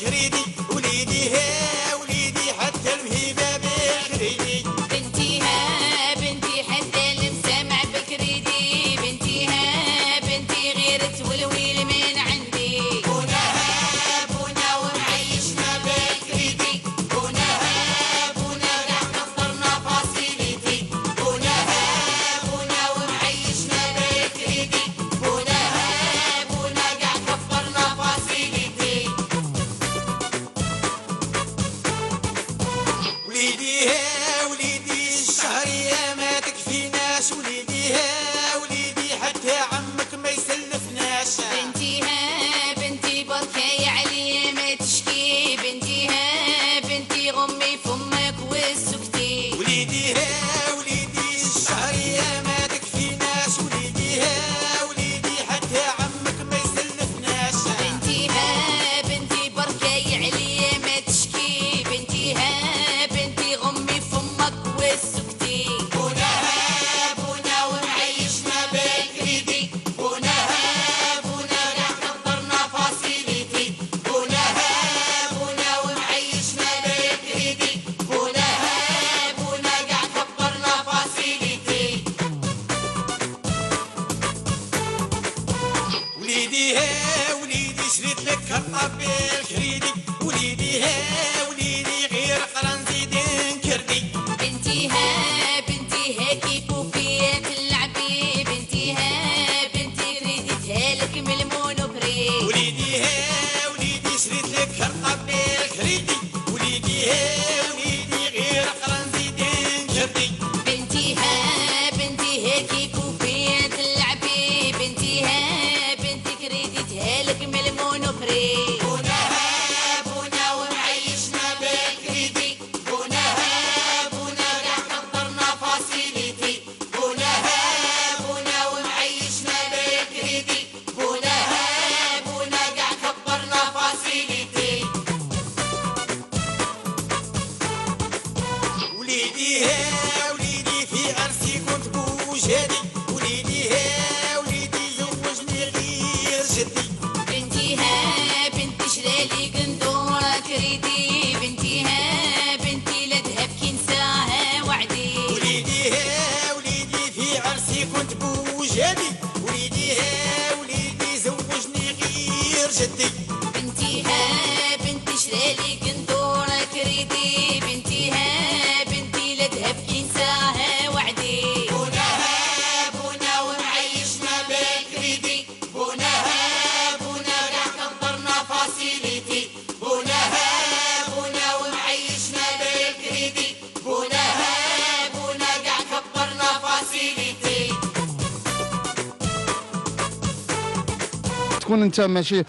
بالكريدي وليدي ها وليدي حتى المهيبة بالكريدي بنتي ها بنتي حتى المسامع بالكريدي بنتي ها بنتي غير تولويل من عندي بونا ها بونا ومعيشنا بالكريدي بونا ها بونا قاع كفرنا فاسيليتي بونا ها بونا ومعيشنا بالكريدي بونا ها بونا قاع كفرنا فاسيليتي وليدي ها وليدي الشهرية ما تكفيناش وليدي ها وليدي حتى عمك ما يسلفناش بنتي ها بنتي بركاي عليا ما تشكي بنتي ها بنتي غمي فمك وسكتي وليدي ها وليدي الشهرية ما تكفيناش وليدي ها وليدي حتى عمك ما يسلفناش بنتي ها بنتي بركاي عليا ما تشكي بنتي ها بنتي غمي فمك وسكتي بونا ها بونا ومعيشنا بالكريدي بونا ها بونا قاع كبرنا فاسيليتي بونا ها بونا ومعيشنا بالكريدي بونا ها بونا قاع كبرنا فاسيليتي وليدي ها وليدي شريت لك كرطة بالكريدي وليدي ها وليدي غير قرا نزيد نكردي بنتي ها بنتي ها كيف وفيا تلعبي بنتي ها بنتي ريدتها لك من المونوبري وليدي ها وليدي شريت لك كرطة بالكريدي وليدي ها وليدي غير قرا نزيد نكردي بنتي ها بنتي ها كيف وفيا تلعبي بنتي ها بنتي كريدتها لك من المونوبري بونا ها بونا ومعيشنا بالكريدي بونا ها بونا قاع كبرنا فاسيليتي بونا ها بونا ومعيشنا بالكريدي بونا ها بونا قاع كبرنا فاسيليتي وليدي ها وليدي في عرسي كنت بوجهدي وليدي ها وليدي زوجني غير جدي بنتي ها بنتي شرالي قندورة كريدي بنتي ها بنتي لا ذهب كي نساها وعدي وليدي ها وليدي في عرسي كنت بوجهدي وليدي ها وليدي زوجني غير جدي بنتي ها بنتي شرالي قندورة كريدي بنتي ها بنتي لا ذهب كي نساها وعدي بونا ها بونا ومعيشنا بالكريدي بونا ها بونا قاع كبرنا فاسيليتي بونا ها بونا ومعيشنا بالكريدي بونا ها بونا قاع كبرنا فاسيليتي تكون انت ماشي